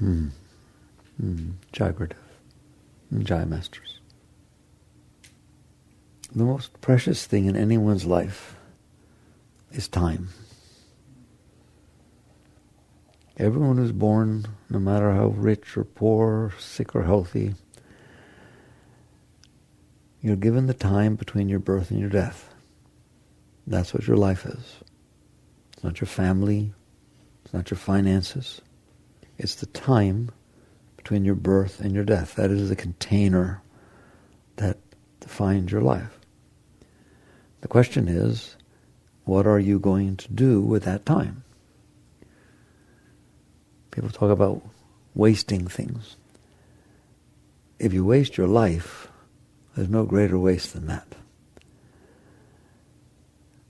Jai Gurudev. Jai Masters. The most precious thing in anyone's life is time. Everyone who's born, no matter how rich or poor, sick or healthy, you're given the time between your birth and your death. That's what your life is. It's not your family. It's not your finances. It's the time between your birth and your death. That is the container that defines your life. The question is, what are you going to do with that time? People talk about wasting things. If you waste your life, there's no greater waste than that.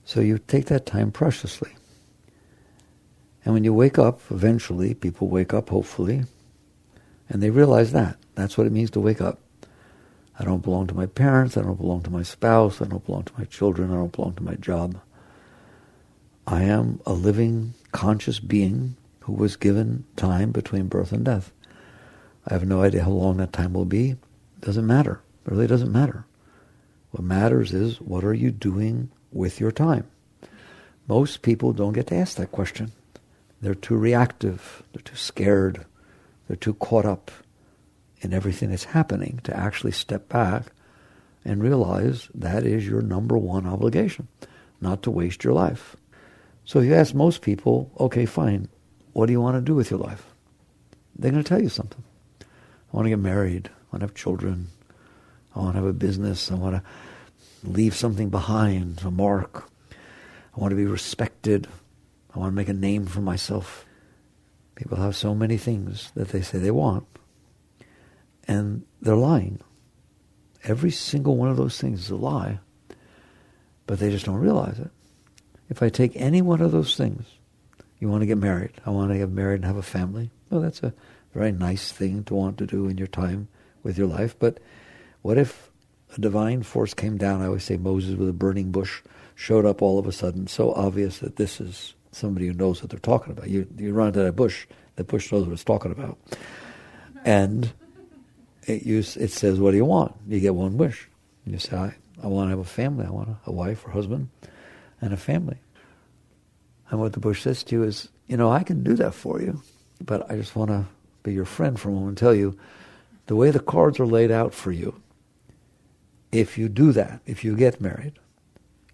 So you take that time preciously. And when you wake up, eventually, people wake up, hopefully, and they realize that. That's what it means to wake up. I don't belong to my parents, I don't belong to my spouse, I don't belong to my children, I don't belong to my job. I am a living, conscious being who was given time between birth and death. I have no idea how long that time will be. It doesn't matter. It really doesn't matter. What matters is, what are you doing with your time? Most people don't get to ask that question. They're too reactive. They're too scared. They're too caught up in everything that's happening to actually step back and realize that is your number one obligation, not to waste your life. So if you ask most people, okay, fine, what do you want to do with your life? They're going to tell you something. I want to get married. I want to have children. I want to have a business. I want to leave something behind, a mark. I want to be respected. I want to make a name for myself. People have so many things that they say they want. And they're lying. Every single one of those things is a lie. But they just don't realize it. If I take any one of those things, you want to get married. I want to get married and have a family. Well, that's a very nice thing to want to do in your time with your life. But what if a divine force came down? I always say Moses with a burning bush showed up all of a sudden, so obvious that this is somebody who knows what they're talking about. You run into that bush knows what it's talking about. And it says, what do you want? You get one wish. You say, I want to have a family. I want a wife or husband and a family. And what the bush says to you is, I can do that for you, but I just want to be your friend for a moment and tell you, the way the cards are laid out for you, if you do that, if you get married,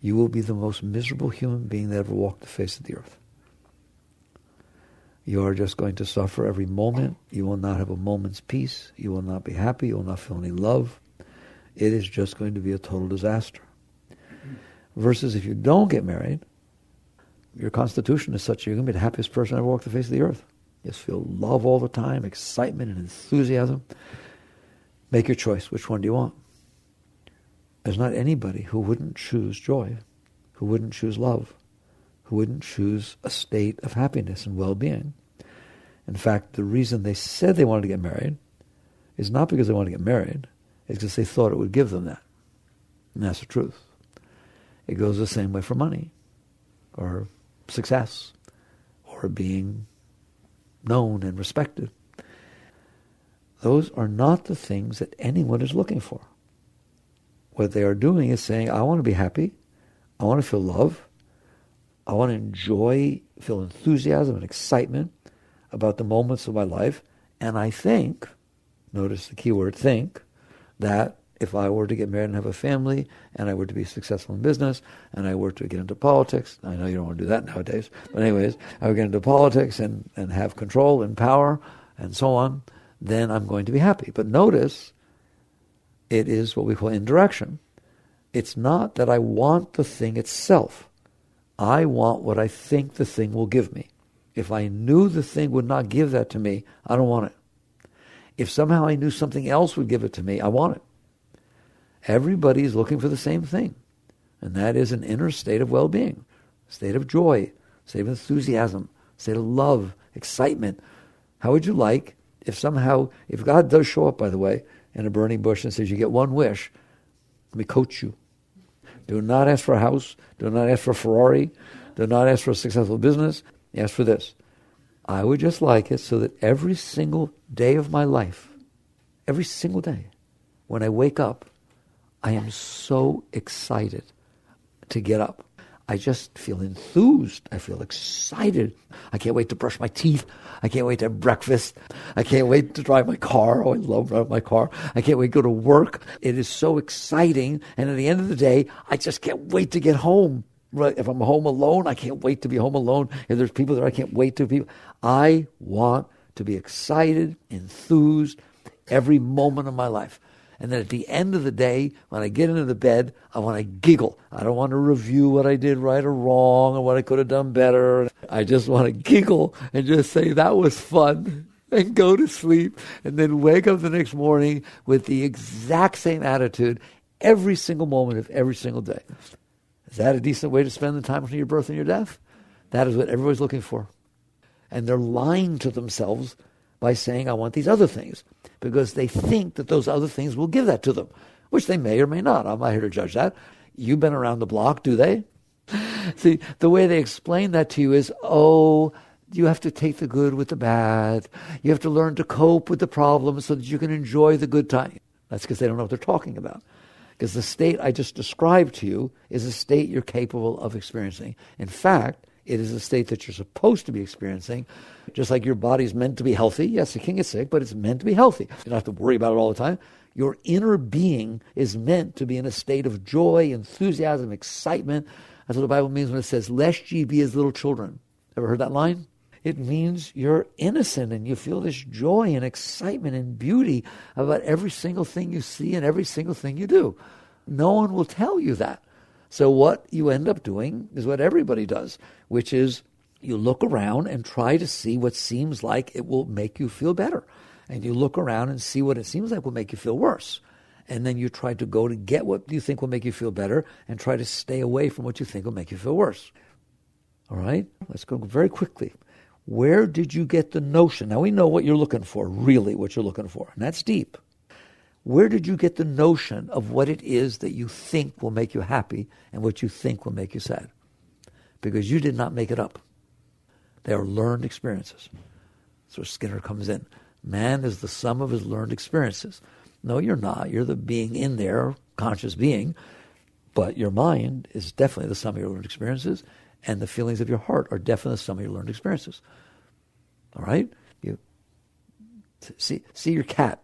you will be the most miserable human being that ever walked the face of the earth. You are just going to suffer every moment. You will not have a moment's peace. You will not be happy. You will not feel any love. It is just going to be a total disaster. Versus if you don't get married, your constitution is such that you're going to be the happiest person ever walked the face of the earth. You just feel love all the time, excitement and enthusiasm. Make your choice. Which one do you want? There's not anybody who wouldn't choose joy, who wouldn't choose love, who wouldn't choose a state of happiness and well-being. In fact, the reason they said they wanted to get married is not because they wanted to get married, it's because they thought it would give them that. And that's the truth. It goes the same way for money, or success, or being known and respected. Those are not the things that anyone is looking for. What they are doing is saying, I want to be happy, I want to feel love, I want to enjoy, feel enthusiasm and excitement about the moments of my life, and I think, notice the key word, think, that if I were to get married and have a family, and I were to be successful in business, and I were to get into politics, I know you don't want to do that nowadays, but anyways, I would get into politics and have control and power and so on, then I'm going to be happy. But notice, it is what we call indirection. It's not that I want the thing itself. I want what I think the thing will give me. If I knew the thing would not give that to me, I don't want it. If somehow I knew something else would give it to me, I want it. Everybody is looking for the same thing, and that is an inner state of well-being, a state of joy, a state of enthusiasm, a state of love, excitement. How would you like if God does show up, by the way, in a burning bush and says, you get one wish, let me coach you. Do not ask for a house. Do not ask for a Ferrari. Do not ask for a successful business. Ask for this. I would just like it so that every single day of my life, every single day, when I wake up, I am so excited to get up. I just feel enthused. I feel excited. I can't wait to brush my teeth. I can't wait to have breakfast. I can't wait to drive my car. Oh, I love driving my car. I can't wait to go to work. It is so exciting. And at the end of the day, I just can't wait to get home. Right? If I'm home alone, I can't wait to be home alone. If there's people there, I can't wait to be. I want to be excited, enthused every moment of my life. And then at the end of the day, when I get into the bed, I want to giggle. I don't want to review what I did right or wrong or what I could have done better. I just want to giggle and just say, that was fun, and go to sleep, and then wake up the next morning with the exact same attitude every single moment of every single day. Is that a decent way to spend the time between your birth and your death? That is what everybody's looking for. And they're lying to themselves by saying, I want these other things, because they think that those other things will give that to them, which they may or may not. I'm not here to judge that. You've been around the block, do they? See, the way they explain that to you is, oh, you have to take the good with the bad. You have to learn to cope with the problems so that you can enjoy the good time. That's because they don't know what they're talking about. Because the state I just described to you is a state you're capable of experiencing. In fact, it is a state that you're supposed to be experiencing, just like your body's meant to be healthy. Yes, it can get sick, but it's meant to be healthy. You don't have to worry about it all the time. Your inner being is meant to be in a state of joy, enthusiasm, excitement. That's what the Bible means when it says, lest ye be as little children. Ever heard that line? It means you're innocent and you feel this joy and excitement and beauty about every single thing you see and every single thing you do. No one will tell you that. So what you end up doing is what everybody does, which is you look around and try to see what seems like it will make you feel better. And you look around and see what it seems like will make you feel worse. And then you try to go to get what you think will make you feel better and try to stay away from what you think will make you feel worse. All right? Let's go very quickly. Where did you get the notion? Now we know what you're looking for, really what you're looking for, and that's deep. Where did you get the notion of what it is that you think will make you happy and what you think will make you sad? Because you did not make it up. They are learned experiences. That's where Skinner comes in. Man is the sum of his learned experiences. No, you're not. You're the being in there, conscious being, but your mind is definitely the sum of your learned experiences, and the feelings of your heart are definitely the sum of your learned experiences. All right? You see your cat.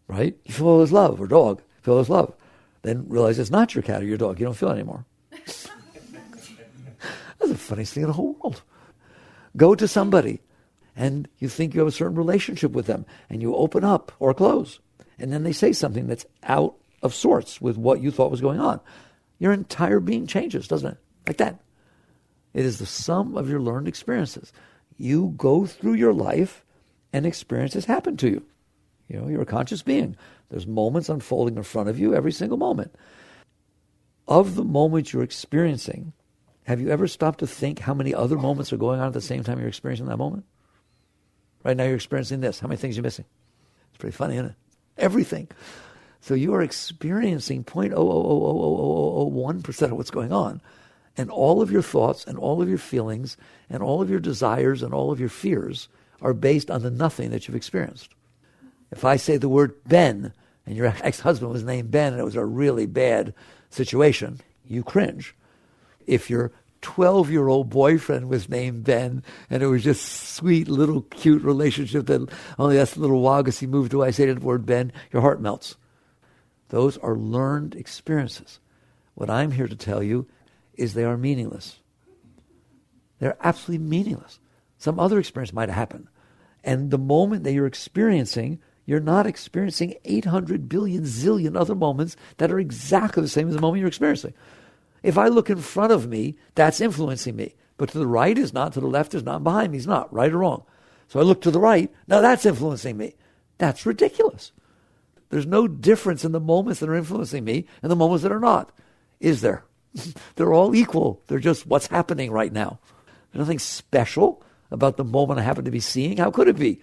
Right? You feel all his love, or dog, feel all his love. Then realize it's not your cat or your dog. You don't feel it anymore. That's the funniest thing in the whole world. Go to somebody, and you think you have a certain relationship with them, and you open up or close, and then they say something that's out of sorts with what you thought was going on. Your entire being changes, doesn't it? Like that. It is the sum of your learned experiences. You go through your life, and experiences happen to you. You know, you're a conscious being. There's moments unfolding in front of you every single moment. Of the moments you're experiencing, have you ever stopped to think how many other moments are going on at the same time you're experiencing that moment? Right now you're experiencing this. How many things are you missing? It's pretty funny, isn't it? Everything. So you are experiencing 0.0000001% of what's going on. And all of your thoughts and all of your feelings and all of your desires and all of your fears are based on the nothing that you've experienced. If I say the word Ben, and your ex-husband was named Ben, and it was a really bad situation, you cringe. If your 12-year-old boyfriend was named Ben, and it was just sweet, little, cute relationship that only that's a little while because he moved away, I say the word Ben, your heart melts. Those are learned experiences. What I'm here to tell you is they are meaningless. They're absolutely meaningless. Some other experience might have happened. And the moment that you're experiencing, you're not experiencing 800 billion zillion other moments that are exactly the same as the moment you're experiencing. If I look in front of me, that's influencing me. But to the right is not, to the left is not, behind me is not, right or wrong. So I look to the right, now that's influencing me. That's ridiculous. There's no difference in the moments that are influencing me and the moments that are not. Is there? They're all equal. They're just what's happening right now. There's nothing special about the moment I happen to be seeing. How could it be?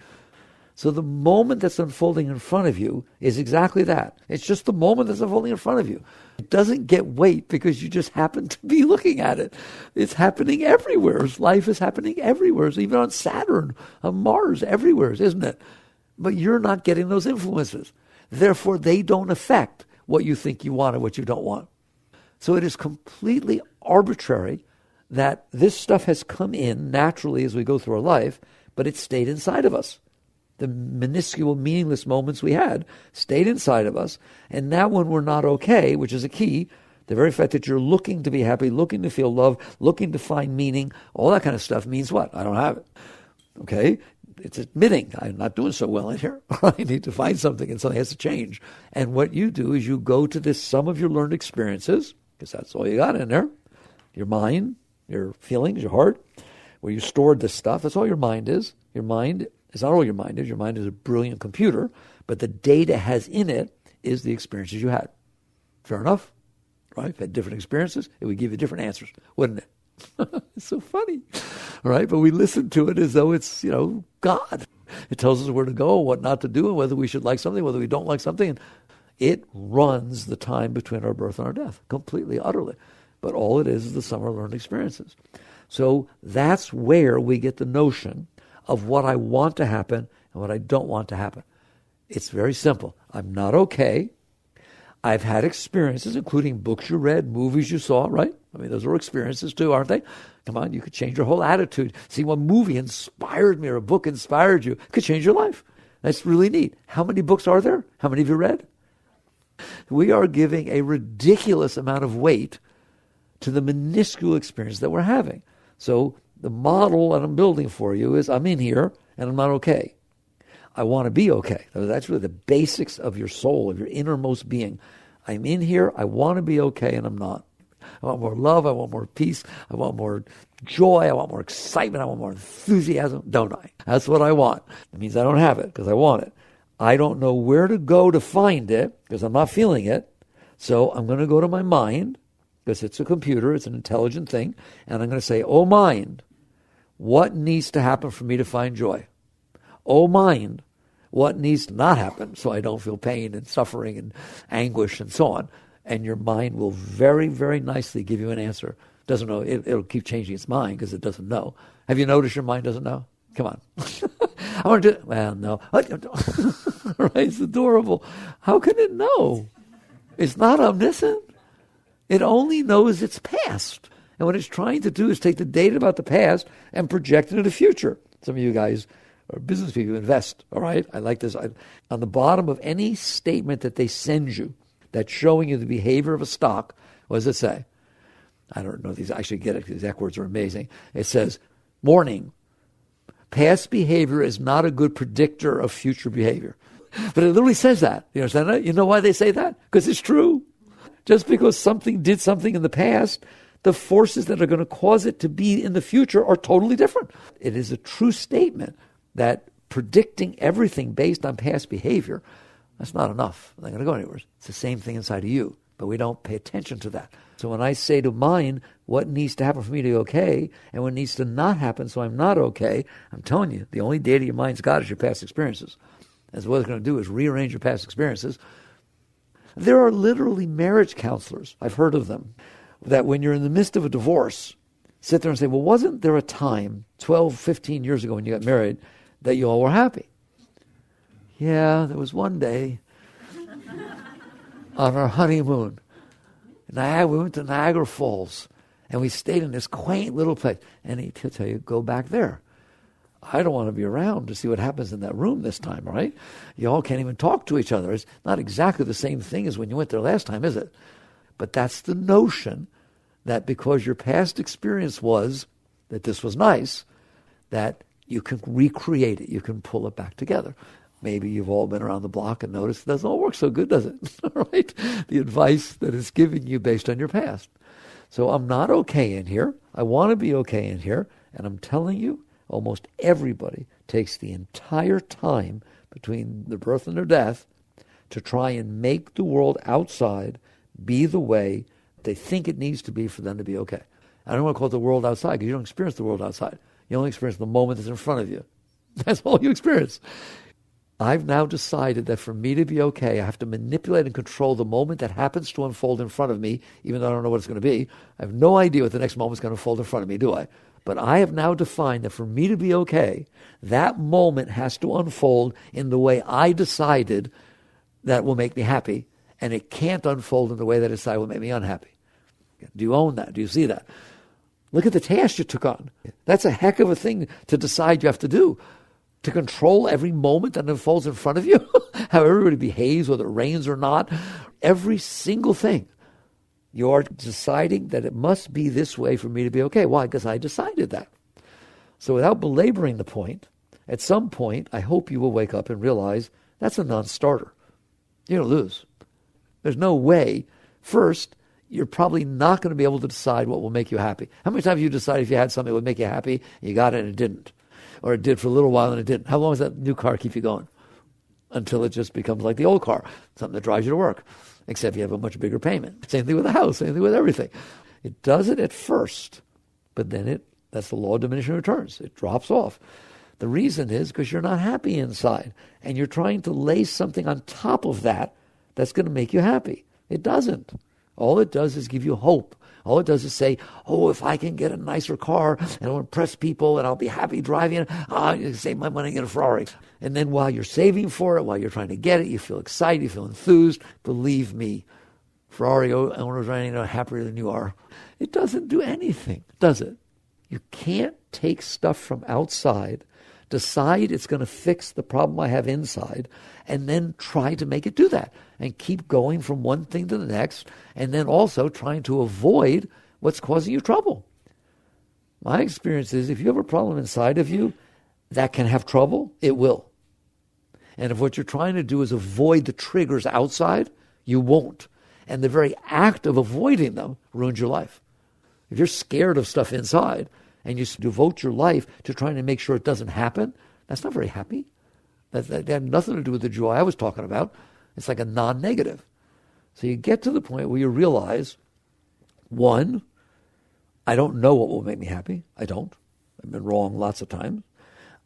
So the moment that's unfolding in front of you is exactly that. It's just the moment that's unfolding in front of you. It doesn't get weight because you just happen to be looking at it. It's happening everywhere. Life is happening everywhere. Even on Saturn, on Mars, everywhere, isn't it? But you're not getting those influences. Therefore, they don't affect what you think you want and what you don't want. So it is completely arbitrary that this stuff has come in naturally as we go through our life, but it stayed inside of us. The minuscule, meaningless moments we had stayed inside of us. And now when we're not okay, which is a key, the very fact that you're looking to be happy, looking to feel love, looking to find meaning, all that kind of stuff means what? I don't have it. Okay? It's admitting I'm not doing so well in here. I need to find something and something has to change. And what you do is you go to this sum of your learned experiences, because that's all you got in there, your mind, your feelings, your heart, where you stored this stuff. That's all your mind is. Your mind is not all your mind is. Your mind is a brilliant computer, but the data has in it is the experiences you had. Fair enough? Right? If you had different experiences, it would give you different answers, wouldn't it? It's so funny, right? But we listen to it as though it's, God. It tells us where to go, what not to do, and whether we should like something, whether we don't like something. And it runs the time between our birth and our death, completely, utterly. But all it is the sum of our learned experiences. So that's where we get the notion of what I want to happen and what I don't want to happen. It's very simple. I'm not okay. I've had experiences, including books you read, movies you saw, right? I mean, those are experiences too, aren't they? Come on, you could change your whole attitude. See, one movie inspired me or a book inspired you. It could change your life. That's really neat. How many books are there? How many have you read? We are giving a ridiculous amount of weight to the minuscule experience that we're having. So the model that I'm building for you is I'm in here and I'm not okay. I want to be okay. That's really the basics of your soul, of your innermost being. I'm in here, I want to be okay, and I'm not. I want more love, I want more peace, I want more joy, I want more excitement, I want more enthusiasm, don't I? That's what I want. It means I don't have it because I want it. I don't know where to go to find it because I'm not feeling it. So I'm going to go to my mind because it's a computer, it's an intelligent thing, and I'm going to say, oh mind, what needs to happen for me to find joy? Oh mind, what needs to not happen so I don't feel pain and suffering and anguish and so on? And your mind will very, very nicely give you an answer. Doesn't know, it'll keep changing its mind because it doesn't know. Have you noticed your mind doesn't know? Come on. I want to do it. Well, no. Right? It's adorable. How can it know? It's not omniscient. It only knows its past. And what it's trying to do is take the data about the past and project it into the future. Some of you guys are business people who invest, all right? I like this. On the bottom of any statement that they send you that's showing you the behavior of a stock, what does it say? I don't know if these actually get it. These exact words are amazing. It says, warning, past behavior is not a good predictor of future behavior. But it literally says that. You understand that? You know why they say that? Because it's true. Just because something did something in the past, the forces that are going to cause it to be in the future are totally different. It is a true statement that predicting everything based on past behavior, that's not enough. It's not going to go anywhere. It's the same thing inside of you, but we don't pay attention to that. So when I say to mind what needs to happen for me to be okay and what needs to not happen so I'm not okay, I'm telling you, the only data your mind's got is your past experiences. And so what it's going to do is rearrange your past experiences. There are literally marriage counselors, I've heard of them, that when you're in the midst of a divorce, sit there and say, well, wasn't there a time 12, 15 years ago when you got married that you all were happy? Yeah, there was one day on our honeymoon. We went to Niagara Falls, and we stayed in this quaint little place. And he'll tell you, go back there. I don't want to be around to see what happens in that room this time, right? You all can't even talk to each other. It's not exactly the same thing as when you went there last time, is it? But that's the notion that because your past experience was that this was nice, that you can recreate it. You can pull it back together. Maybe you've all been around the block and noticed it doesn't all work so good, does it? Right? The advice that is giving you based on your past. So I'm not okay in here. I want to be okay in here. And I'm telling you, almost everybody takes the entire time between their birth and their death to try and make the world outside be the way they think it needs to be for them to be okay. I don't want to call it the world outside because you don't experience the world outside. You only experience the moment that's in front of you. That's all you experience. I've now decided that for me to be okay, I have to manipulate and control the moment that happens to unfold in front of me, even though I don't know what it's going to be. I have no idea what the next moment is going to unfold in front of me, do I? But I have now defined that for me to be okay, that moment has to unfold in the way I decided that will make me happy, and it can't unfold in the way that I decided will make me unhappy. Do you own that? Do you see that? Look at the task you took on. That's a heck of a thing to decide you have to do. To control every moment that unfolds in front of you, how everybody behaves, whether it rains or not, every single thing. You are deciding that it must be this way for me to be okay. Why? Because I decided that. So without belaboring the point, at some point, I hope you will wake up and realize that's a non-starter. You're going to lose. There's no way. First, you're probably not going to be able to decide what will make you happy. How many times have you decided if you had something that would make you happy, you got it and it didn't? Or it did for a little while and it didn't? How long does that new car keep you going? Until it just becomes like the old car, something that drives you to work, except you have a much bigger payment. Same thing with the house, same thing with everything. It does it at first, but then that's the law of diminishing returns. It drops off. The reason is because you're not happy inside, and you're trying to lay something on top of that that's going to make you happy. It doesn't. All it does is give you hope. All it does is say, oh, if I can get a nicer car and I'll impress people and I'll be happy driving it, I'll save my money and get a Ferrari. And then while you're saving for it, while you're trying to get it, you feel excited, you feel enthused. Believe me, Ferrari owners are happier than you are. It doesn't do anything, does it? You can't take stuff from outside, decide it's going to fix the problem I have inside, and then try to make it do that and keep going from one thing to the next, and then also trying to avoid what's causing you trouble. My experience is if you have a problem inside of you that can have trouble, it will. And if what you're trying to do is avoid the triggers outside, you won't. And the very act of avoiding them ruins your life. If you're scared of stuff inside and you devote your life to trying to make sure it doesn't happen, that's not very happy. That had nothing to do with the joy I was talking about. It's like a non-negative. So you get to the point where you realize, one, I don't know what will make me happy. I don't. I've been wrong lots of times.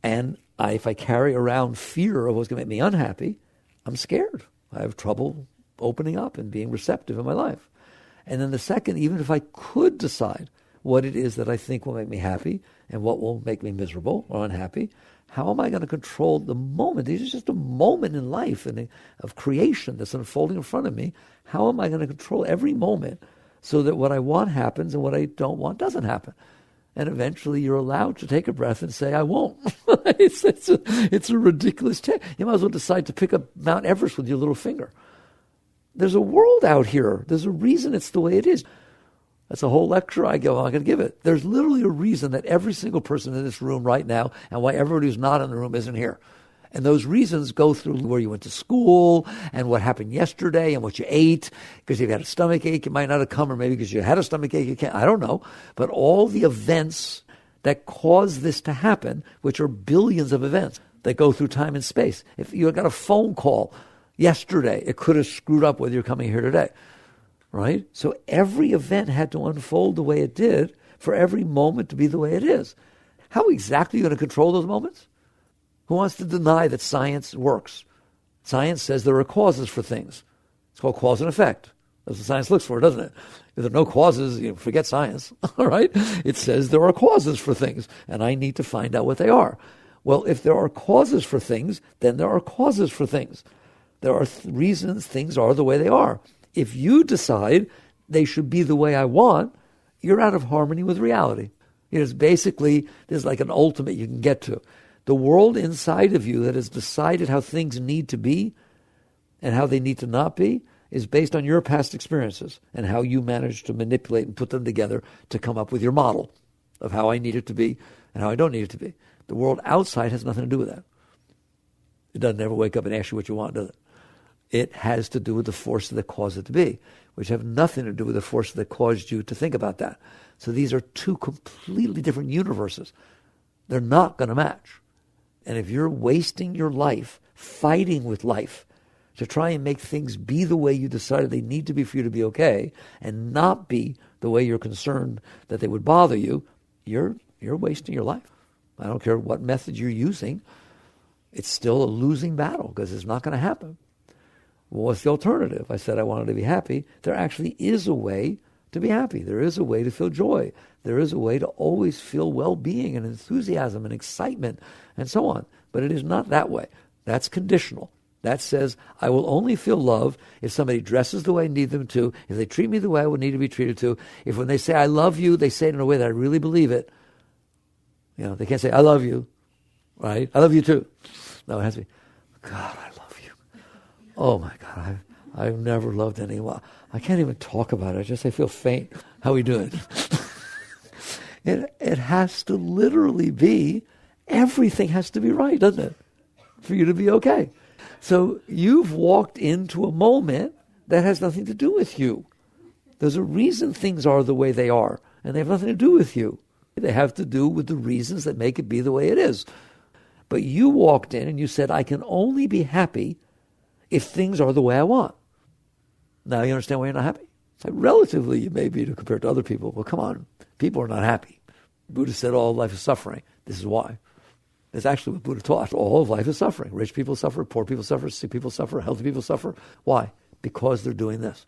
And if I carry around fear of what's going to make me unhappy, I'm scared. I have trouble opening up and being receptive in my life. And then the second, even if I could decide what it is that I think will make me happy and what will make me miserable or unhappy, how am I going to control the moment? This is just a moment in life and of creation that's unfolding in front of me. How am I going to control every moment so that what I want happens and what I don't want doesn't happen? And eventually you're allowed to take a breath and say, I won't. It's a ridiculous test. You might as well decide to pick up Mount Everest with your little finger. There's a world out here. There's a reason it's the way it is. That's a whole lecture I'm not going to give it. There's literally a reason that every single person in this room right now and why everybody who's not in the room isn't here. And those reasons go through where you went to school and what happened yesterday and what you ate. Because if you had a stomach ache, it might not have come, or maybe because you had a stomach ache, you can't. I don't know. But all the events that cause this to happen, which are billions of events that go through time and space. If you got a phone call yesterday, it could have screwed up whether you're coming here today. Right? So every event had to unfold the way it did for every moment to be the way it is. How exactly are you going to control those moments? Who wants to deny that science works? Science says there are causes for things. It's called cause and effect. That's what science looks for, doesn't it? If there are no causes, forget science. All right? It says there are causes for things, and I need to find out what they are. Well, if there are causes for things, then there are causes for things. There are reasons things are the way they are. If you decide they should be the way I want, you're out of harmony with reality. It's basically, there's like an ultimate you can get to. The world inside of you that has decided how things need to be and how they need to not be is based on your past experiences and how you manage to manipulate and put them together to come up with your model of how I need it to be and how I don't need it to be. The world outside has nothing to do with that. It doesn't ever wake up and ask you what you want, does it? It has to do with the forces that cause it to be, which have nothing to do with the forces that caused you to think about that. So these are two completely different universes. They're not going to match. And if you're wasting your life fighting with life to try and make things be the way you decided they need to be for you to be okay and not be the way you're concerned that they would bother you, you're wasting your life. I don't care what method you're using. It's still a losing battle because it's not going to happen. Well, what's the alternative? I said I wanted to be happy. There actually is a way to be happy. There is a way to feel joy. There is a way to always feel well-being and enthusiasm and excitement and so on. But it is not that way. That's conditional. That says I will only feel love if somebody dresses the way I need them to, if they treat me the way I would need to be treated to, if when they say I love you, they say it in a way that I really believe it. They can't say I love you, right? I love you too. No, it has to be, God, I love you. Oh my God, I've never loved anyone. I can't even talk about it. I feel faint. How are we doing? It has to literally be, everything has to be right, doesn't it? For you to be okay. So you've walked into a moment that has nothing to do with you. There's a reason things are the way they are, and they have nothing to do with you. They have to do with the reasons that make it be the way it is. But you walked in and you said, I can only be happy if things are the way I want. Now you understand why you're not happy? It's like relatively you may be compared to other people. Well, come on. People are not happy. Buddha said all life is suffering. This is why. It's actually what Buddha taught. All of life is suffering. Rich people suffer, poor people suffer, sick people suffer, healthy people suffer. Why? Because they're doing this.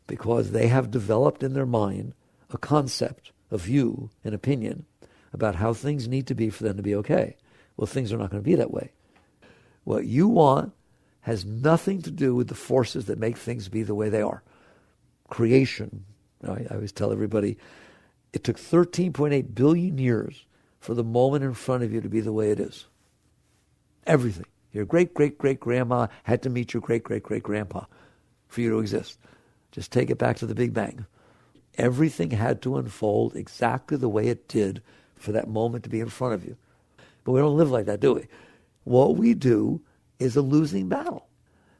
Because they have developed in their mind a concept, a view, an opinion about how things need to be for them to be okay. Well, things are not going to be that way. What you want has nothing to do with the forces that make things be the way they are. Creation. I always tell everybody, it took 13.8 billion years for the moment in front of you to be the way it is. Everything. Your great-great-great-grandma had to meet your great-great-great-grandpa for you to exist. Just take it back to the Big Bang. Everything had to unfold exactly the way it did for that moment to be in front of you. But we don't live like that, do we? What we do is a losing battle.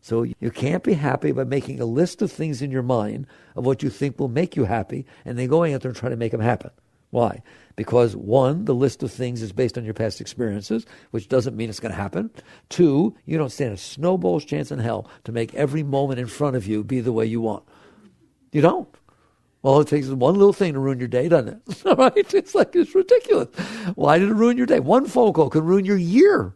So you can't be happy by making a list of things in your mind of what you think will make you happy and then going out there and trying to make them happen. Why? Because one, the list of things is based on your past experiences, which doesn't mean it's going to happen. Two, you don't stand a snowball's chance in hell to make every moment in front of you be the way you want. You don't. Well, it takes one little thing to ruin your day, doesn't it? All right? It's ridiculous. Why did it ruin your day? One phone call can ruin your year.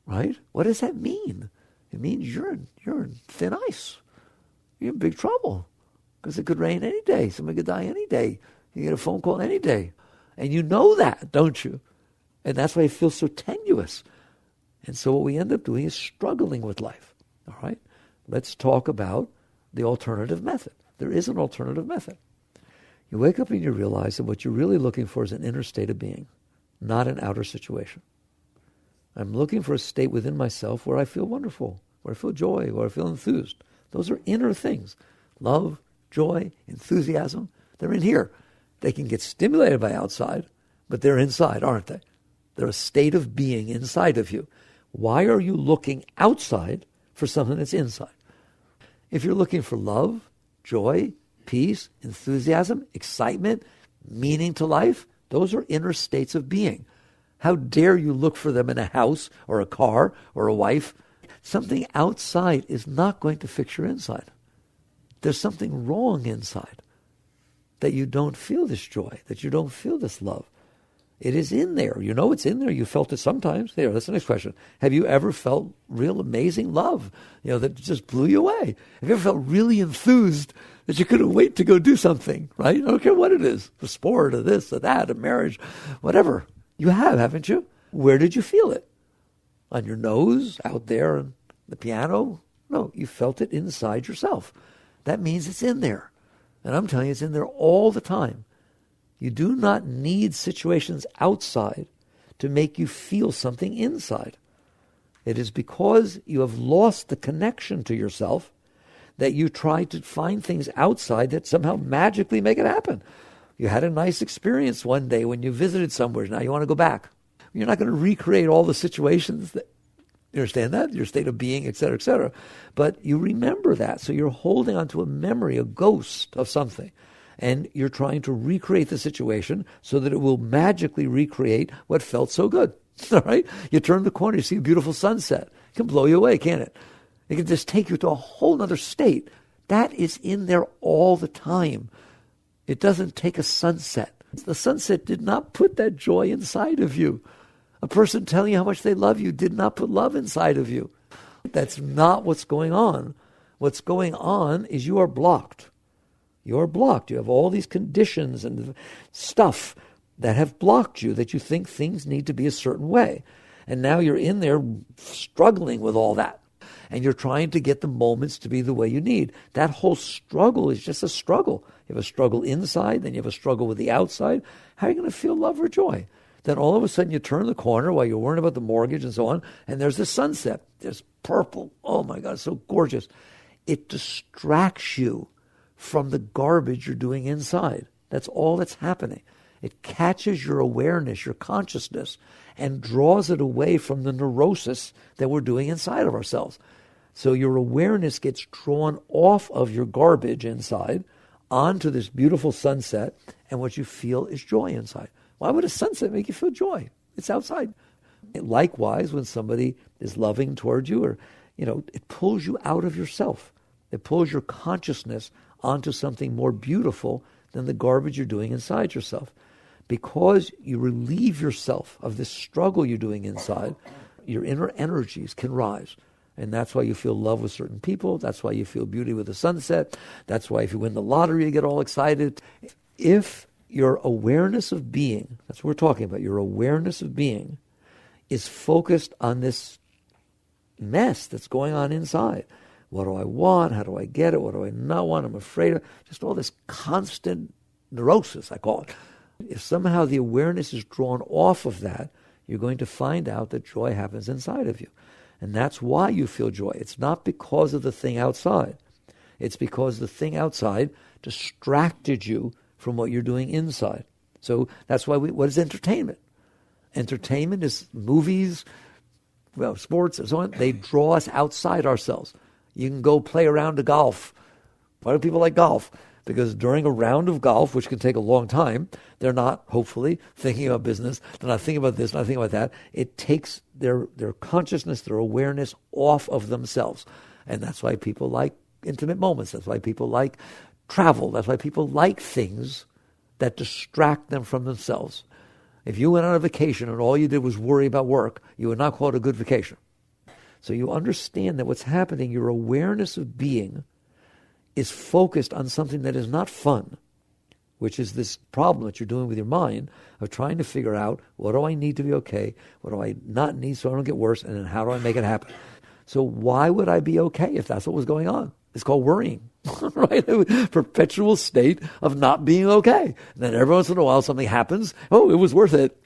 Right? What does that mean? It means you're in thin ice. You're in big trouble. Because it could rain any day. Somebody could die any day. You get a phone call any day. And you know that, don't you? And that's why it feels so tenuous. And so what we end up doing is struggling with life. All right? Let's talk about the alternative method. There is an alternative method. You wake up and you realize that what you're really looking for is an inner state of being, not an outer situation. I'm looking for a state within myself where I feel wonderful, where I feel joy, where I feel enthused. Those are inner things. Love, joy, enthusiasm, they're in here. They can get stimulated by outside, but they're inside, aren't they? They're a state of being inside of you. Why are you looking outside for something that's inside? If you're looking for love, joy, peace, enthusiasm, excitement, meaning to life, those are inner states of being. How dare you look for them in a house or a car or a wife? Something outside is not going to fix your inside. There's something wrong inside, that you don't feel this joy, that you don't feel this love. It is in there. You know it's in there. You felt it sometimes. There, that's the next question. Have you ever felt real amazing love, that just blew you away? Have you ever felt really enthused that you couldn't wait to go do something, right? I don't care what it is, a sport or this or that, a marriage, whatever. You have, haven't you? Where did you feel it? On your nose, out there on the piano? No, you felt it inside yourself. That means it's in there. And I'm telling you, it's in there all the time. You do not need situations outside to make you feel something inside. It is because you have lost the connection to yourself that you try to find things outside that somehow magically make it happen. You had a nice experience one day when you visited somewhere. Now you want to go back. You're not going to recreate all the situations that, you understand that? Your state of being, et cetera, et cetera. But you remember that. So you're holding on to a memory, a ghost of something. And you're trying to recreate the situation so that it will magically recreate what felt so good. All right? You turn the corner, you see a beautiful sunset. It can blow you away, can't it? It can just take you to a whole other state. That is in there all the time. It doesn't take a sunset. The sunset did not put that joy inside of you. A person telling you how much they love you did not put love inside of you. That's not what's going on. What's going on is you are blocked. You're blocked. You have all these conditions and stuff that have blocked you, that you think things need to be a certain way. And now you're in there struggling with all that. And you're trying to get the moments to be the way you need. That whole struggle is just a struggle. You have a struggle inside, then you have a struggle with the outside. How are you going to feel love or joy? Then all of a sudden you turn the corner while you're worrying about the mortgage and so on, and there's the sunset. There's purple. Oh my God, so gorgeous. It distracts you from the garbage you're doing inside. That's all that's happening. It catches your awareness, your consciousness, and draws it away from the neurosis that we're doing inside of ourselves. So your awareness gets drawn off of your garbage inside onto this beautiful sunset, and what you feel is joy inside. Why would a sunset make you feel joy? It's outside. Likewise, when somebody is loving toward you, or it pulls you out of yourself. It pulls your consciousness onto something more beautiful than the garbage you're doing inside yourself. Because you relieve yourself of this struggle you're doing inside, your inner energies can rise. And that's why you feel love with certain people. That's why you feel beauty with the sunset. That's why if you win the lottery, you get all excited. If your awareness of being, that's what we're talking about, your awareness of being is focused on this mess that's going on inside. What do I want? How do I get it? What do I not want? I'm afraid of. Just all this constant neurosis, I call it. If somehow the awareness is drawn off of that, you're going to find out that joy happens inside of you. And that's why you feel joy. It's not because of the thing outside. It's because the thing outside distracted you from what you're doing inside. So that's why what is entertainment? Entertainment is movies, sports and so on. They draw us outside ourselves. You can go play a round of golf. Why do people like golf? Because during a round of golf, which can take a long time, they're not, hopefully, thinking about business. They're not thinking about this, not thinking about that. It takes their consciousness, their awareness off of themselves. And that's why people like intimate moments. That's why people like travel. That's why people like things that distract them from themselves. If you went on a vacation and all you did was worry about work, you would not call it a good vacation. So you understand that what's happening, your awareness of being is focused on something that is not fun, which is this problem that you're doing with your mind of trying to figure out, what do I need to be okay? What do I not need so I don't get worse? And then how do I make it happen? So why would I be okay if that's what was going on? It's called worrying, right? Perpetual state of not being okay. And then every once in a while something happens. Oh, it was worth it.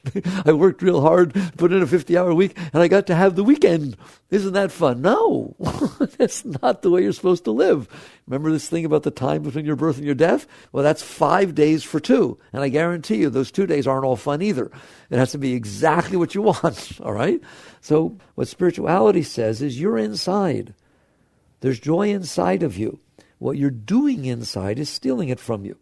I worked real hard, put in a 50-hour week, and I got to have the weekend. Isn't that fun? No, that's not the way you're supposed to live. Remember this thing about the time between your birth and your death? Well, that's 5 days for 2. And I guarantee you those 2 days aren't all fun either. It has to be exactly what you want, all right? So what spirituality says is you're inside. There's joy inside of you. What you're doing inside is stealing it from you.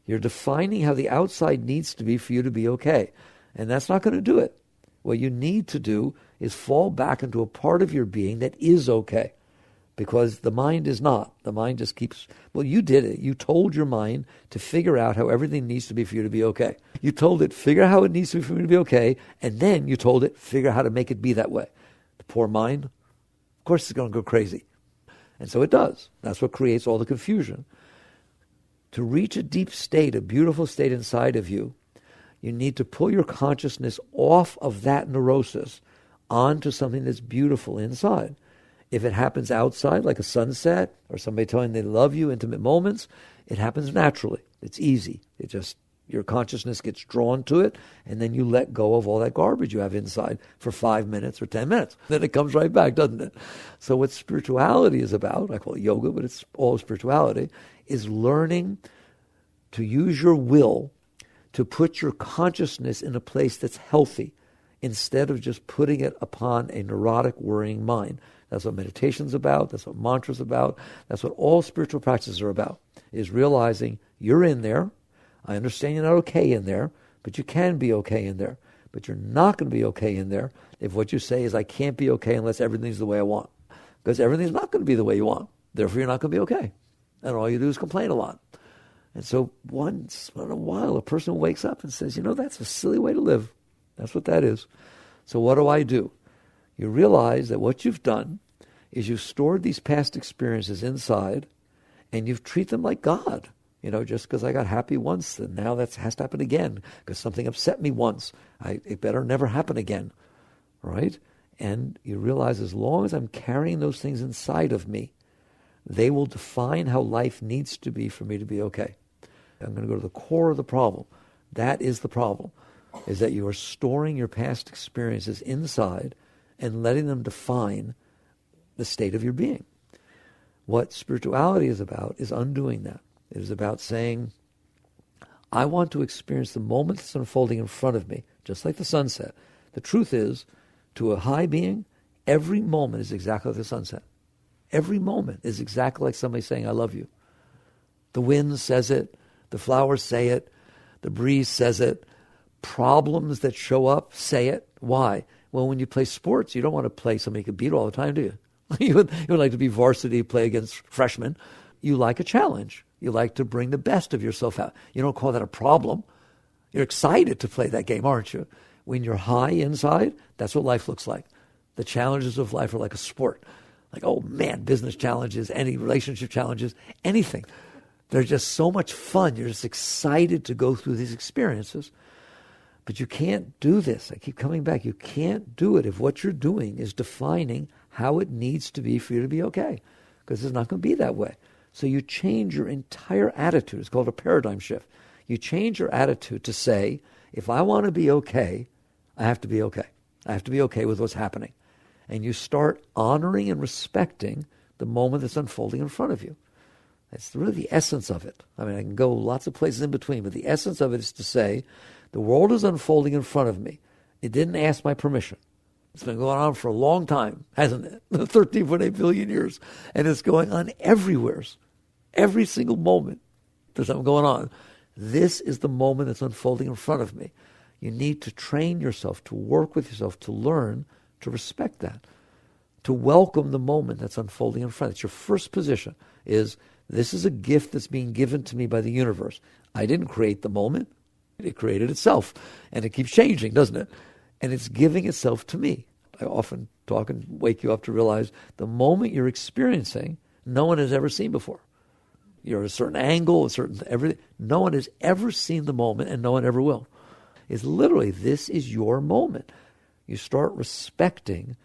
You're defining how the outside needs to be for you to be okay. And that's not going to do it. What you need to do is fall back into a part of your being that is okay. Because the mind is not. The mind just keeps, you did it. You told your mind to figure out how everything needs to be for you to be okay. You told it, figure out how it needs to be for you to be okay, and then you told it, figure out how to make it be that way. The poor mind, of course it's going to go crazy. And so it does. That's what creates all the confusion. To reach a deep state, a beautiful state inside of you, you need to pull your consciousness off of that neurosis onto something that's beautiful inside. If it happens outside, like a sunset, or somebody telling they love you, intimate moments, it happens naturally. It's easy. Your consciousness gets drawn to it, and then you let go of all that garbage you have inside for 5 minutes or 10 minutes. Then it comes right back, doesn't it? So what spirituality is about, I call it yoga, but it's all spirituality, is learning to use your will to put your consciousness in a place that's healthy instead of just putting it upon a neurotic, worrying mind. That's what meditation's about. That's what mantra's about. That's what all spiritual practices are about, is realizing you're in there. I understand you're not okay in there, but you can be okay in there. But you're not going to be okay in there if what you say is, I can't be okay unless everything's the way I want. Because everything's not going to be the way you want. Therefore, you're not going to be okay. And all you do is complain a lot. And so once in a while, a person wakes up and says, that's a silly way to live. That's what that is. So what do? You realize that what you've done is you've stored these past experiences inside, and you've treated them like God. Just because I got happy once, then now that has to happen again. Because something upset me once, it better never happen again, right? And you realize as long as I'm carrying those things inside of me, they will define how life needs to be for me to be okay. I'm going to go to the core of the problem. That is the problem, is that you are storing your past experiences inside and letting them define the state of your being. What spirituality is about is undoing that. It is about saying, I want to experience the moment that's unfolding in front of me, just like the sunset. The truth is, to a high being, every moment is exactly like the sunset. Every moment is exactly like somebody saying, I love you. The wind says it, the flowers say it, the breeze says it, problems that show up say it. Why? Well, when you play sports, you don't want to play somebody you can beat all the time, do you? You would like to be varsity, play against freshmen. You like a challenge. You like to bring the best of yourself out. You don't call that a problem. You're excited to play that game, aren't you? When you're high inside, that's what life looks like. The challenges of life are like a sport. Like, oh man, business challenges, any relationship challenges, anything. They're just so much fun. You're just excited to go through these experiences. But you can't do this. I keep coming back. You can't do it if what you're doing is defining how it needs to be for you to be okay. Because it's not going to be that way. So you change your entire attitude. It's called a paradigm shift. You change your attitude to say, if I want to be okay, I have to be okay. I have to be okay with what's happening. And you start honoring and respecting the moment that's unfolding in front of you. That's really the essence of it. I mean, I can go lots of places in between, but the essence of it is to say, the world is unfolding in front of me. It didn't ask my permission. It's been going on for a long time, hasn't it? 13.8 billion years. And it's going on everywhere. Every single moment there's something going on. This is the moment that's unfolding in front of me. You need to train yourself, to work with yourself, to learn to respect that, to welcome the moment that's unfolding in front. It's your first position, is this is a gift that's being given to me by the universe. I didn't create the moment. It created itself. And it keeps changing, doesn't it? And it's giving itself to me. I often talk and wake you up to realize the moment you're experiencing, no one has ever seen before. You're at a certain angle, a certain everything. No one has ever seen the moment, and no one ever will. It's literally, this is your moment. You start respecting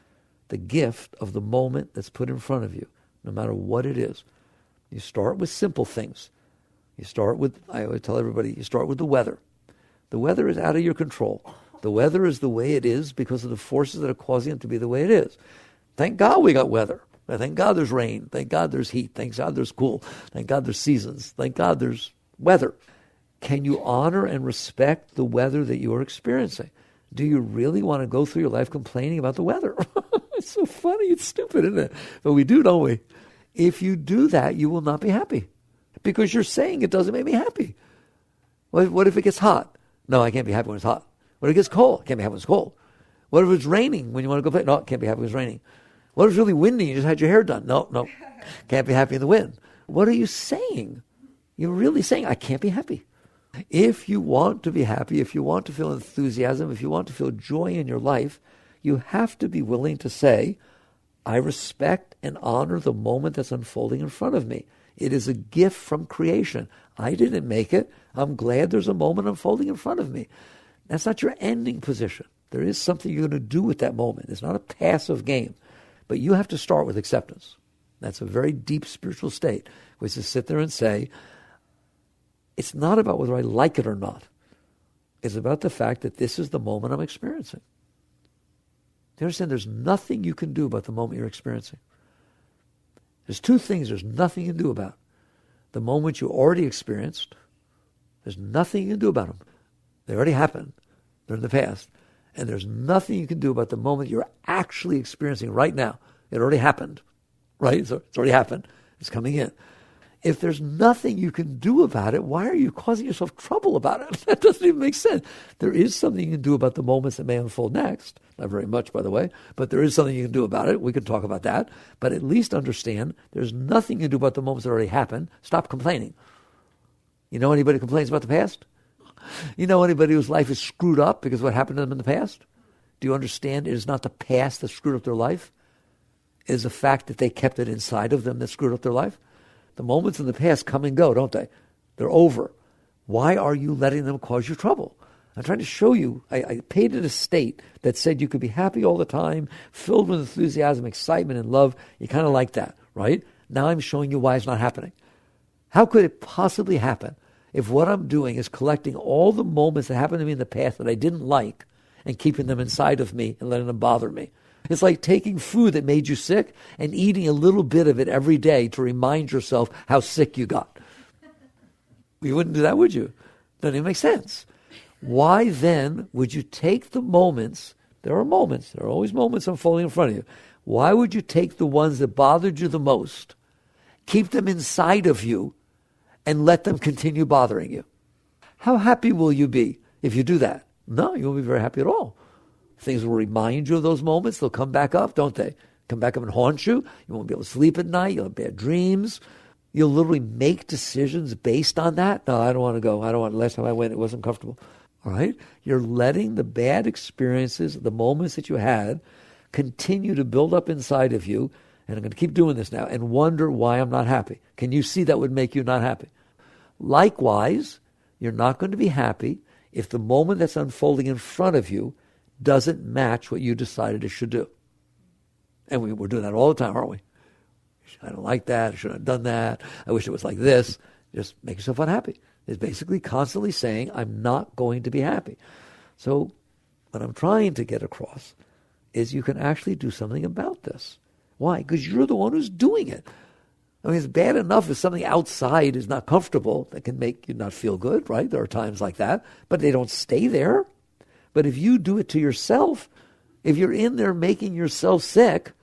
the gift of the moment that's put in front of you, no matter what it is. You start with simple things. You start with, I always tell everybody, you start with the weather. The weather is out of your control. The weather is the way it is because of the forces that are causing it to be the way it is. Thank God we got weather. Thank God there's rain. Thank God there's heat. Thank God there's cool. Thank God there's seasons. Thank God there's weather. Can you honor and respect the weather that you are experiencing? Do you really want to go through your life complaining about the weather? It's so funny. It's stupid, isn't it? But we do, don't we? If you do that, you will not be happy because you're saying it doesn't make me happy. What if it gets hot? No, I can't be happy when it's hot. What if it gets cold? I can't be happy when it's cold. What if it's raining when you want to go play? No, I can't be happy when it's raining. What if it's really windy and you just had your hair done? No. Can't be happy in the wind. What are you saying? You're really saying, I can't be happy. If you want to be happy, if you want to feel enthusiasm, if you want to feel joy in your life, you have to be willing to say, I respect and honor the moment that's unfolding in front of me. It is a gift from creation. I didn't make it. I'm glad there's a moment unfolding in front of me. That's not your ending position. There is something you're going to do with that moment. It's not a passive game. But you have to start with acceptance. That's a very deep spiritual state, which is to sit there and say, it's not about whether I like it or not. It's about the fact that this is the moment I'm experiencing. Do you understand? There's nothing you can do about the moment you're experiencing. There's two things there's nothing you can do about. The moment you already experienced, there's nothing you can do about them. They already happened. They're in the past. And there's nothing you can do about the moment you're actually experiencing right now. It already happened, right? So it's already happened. It's coming in. If there's nothing you can do about it, why are you causing yourself trouble about it? That doesn't even make sense. There is something you can do about the moments that may unfold next. Not very much, by the way, but there is something you can do about it. We can talk about that. But at least understand there's nothing you can do about the moments that already happened. Stop complaining. You know anybody who complains about the past? You know anybody whose life is screwed up because of what happened to them in the past? Do you understand? It is not the past that screwed up their life. It is the fact that they kept it inside of them that screwed up their life. The moments in the past come and go, don't they? They're over. Why are you letting them cause you trouble? I'm trying to show you, I painted a state that said you could be happy all the time, filled with enthusiasm, excitement, and love. You kind of like that, right? Now I'm showing you why it's not happening. How could it possibly happen if what I'm doing is collecting all the moments that happened to me in the past that I didn't like and keeping them inside of me and letting them bother me? It's like taking food that made you sick and eating a little bit of it every day to remind yourself how sick you got. You wouldn't do that, would you? Doesn't even make sense. Why then would you take the moments, there are always moments unfolding in front of you. Why would you take the ones that bothered you the most, keep them inside of you, and let them continue bothering you? How happy will you be if you do that? No, you won't be very happy at all. Things will remind you of those moments. They'll come back up, don't they? Come back up and haunt you. You won't be able to sleep at night. You'll have bad dreams. You'll literally make decisions based on that. No, I don't want to go. Last time I went, it wasn't comfortable. All right? You're letting the bad experiences, the moments that you had, continue to build up inside of you. And I'm going to keep doing this now and wonder why I'm not happy. Can you see that would make you not happy? Likewise, you're not going to be happy if the moment that's unfolding in front of you doesn't match what you decided it should do. And we're doing that all the time, aren't we? I don't like that. I shouldn't have done that. I wish it was like this. Just make yourself unhappy. It's basically constantly saying, I'm not going to be happy. So what I'm trying to get across is you can actually do something about this. Why? Because you're the one who's doing it. I mean, it's bad enough if something outside is not comfortable that can make you not feel good, right? There are times like that, but they don't stay there. But if you do it to yourself, if you're in there making yourself sick,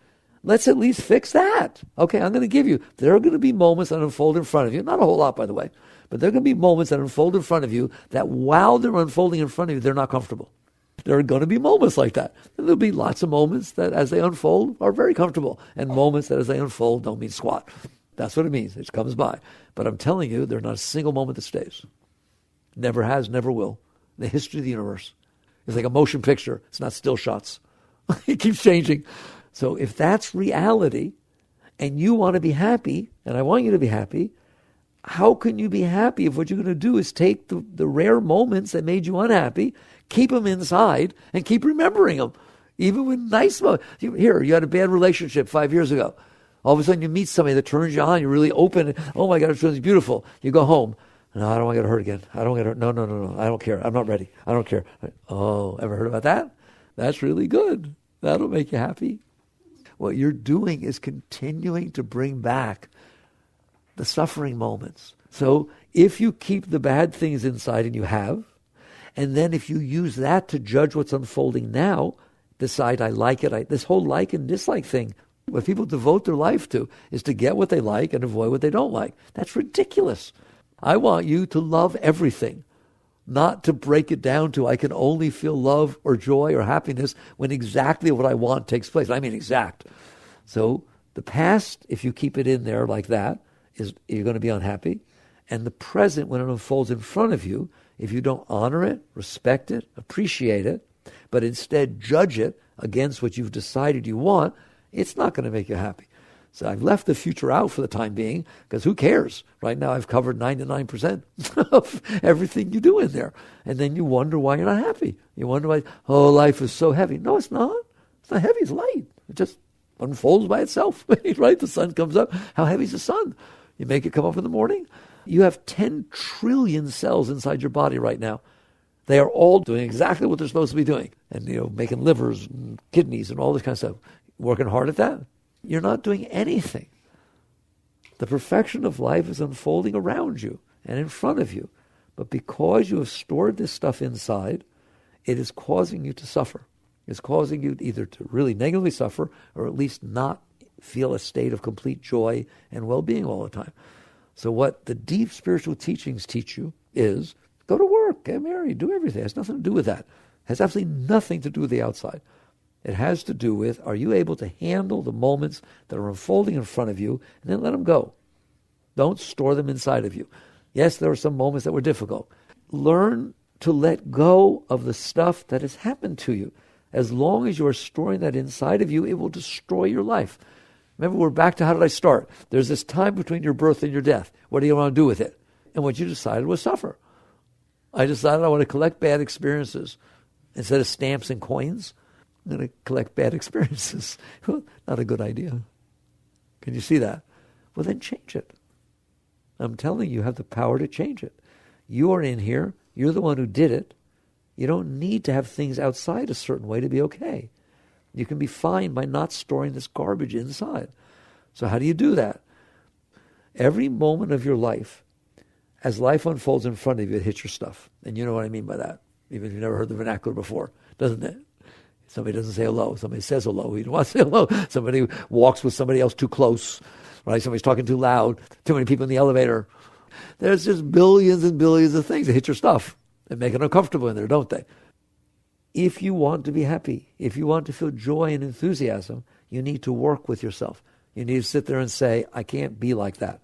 let's at least fix that. Okay, I'm going to give you, there are going to be moments that unfold in front of you. Not a whole lot, by the way. But there are going to be moments that unfold in front of you that while they're unfolding in front of you, they're not comfortable. There are going to be moments like that. And there'll be lots of moments that as they unfold are very comfortable. And moments that as they unfold don't mean squat. That's what it means. It comes by. But I'm telling you, there's not a single moment that stays. Never has, never will. In the history of the universe. It's like a motion picture. It's not still shots. It keeps changing. So if that's reality, and you want to be happy, and I want you to be happy, how can you be happy if what you're going to do is take the rare moments that made you unhappy, keep them inside, and keep remembering them, even when nice moments. Here, you had a bad relationship 5 years ago. All of a sudden you meet somebody that turns you on, you're really open, oh my God, it's really beautiful. You go home. No, I don't want to get hurt again. I don't want to get hurt. No. I don't care. I'm not ready. I don't care. Oh, ever heard about that? That's really good. That'll make you happy. What you're doing is continuing to bring back the suffering moments. So if you keep the bad things inside, and you have, and then if you use that to judge what's unfolding now, decide I like it. This whole like and dislike thing, what people devote their life to is to get what they like and avoid what they don't like. That's ridiculous. I want you to love everything, not to break it down to I can only feel love or joy or happiness when exactly what I want takes place. I mean exact. So the past, if you keep it in there like that, is you're going to be unhappy. And the present, when it unfolds in front of you, if you don't honor it, respect it, appreciate it, but instead judge it against what you've decided you want, it's not going to make you happy. So I've left the future out for the time being, because who cares? Right now I've covered 99% of everything you do in there. And then you wonder why you're not happy. You wonder why, oh, life is so heavy. No, it's not. It's not heavy, it's light. It just unfolds by itself, right? The sun comes up. How heavy is the sun? You make it come up in the morning. You have 10 trillion cells inside your body right now. They are all doing exactly what they're supposed to be doing. And, making livers and kidneys and all this kind of stuff. Working hard at that. You're not doing anything. The perfection of life is unfolding around you and in front of you. But because you have stored this stuff inside, it is causing you to suffer. It's causing you either to really negatively suffer or at least not feel a state of complete joy and well-being all the time. So what the deep spiritual teachings teach you is go to work, get married, do everything. It has nothing to do with that. It has absolutely nothing to do with the outside. It has to do with, are you able to handle the moments that are unfolding in front of you, and then let them go. Don't store them inside of you. Yes, there are some moments that were difficult. Learn to let go of the stuff that has happened to you. As long as you are storing that inside of you, it will destroy your life. Remember, we're back to how did I start? There's this time between your birth and your death. What do you want to do with it? And what you decided was suffer. I decided I want to collect bad experiences. Instead of stamps and coins, I'm going to collect bad experiences. Well, not a good idea. Can you see that? Well, then change it. I'm telling you have the power to change it. You are in here. You're the one who did it. You don't need to have things outside a certain way to be okay. You can be fine by not storing this garbage inside. So how do you do that? Every moment of your life, as life unfolds in front of you, it hits your stuff. And you know what I mean by that, even if you've never heard the vernacular before, doesn't it? Somebody doesn't say hello. Somebody says hello. You don't want to say hello. Somebody walks with somebody else too close. Right? Somebody's talking too loud. Too many people in the elevator. There's just billions and billions of things that hit your stuff and make it uncomfortable in there, don't they? If you want to be happy, if you want to feel joy and enthusiasm, you need to work with yourself. You need to sit there and say, I can't be like that.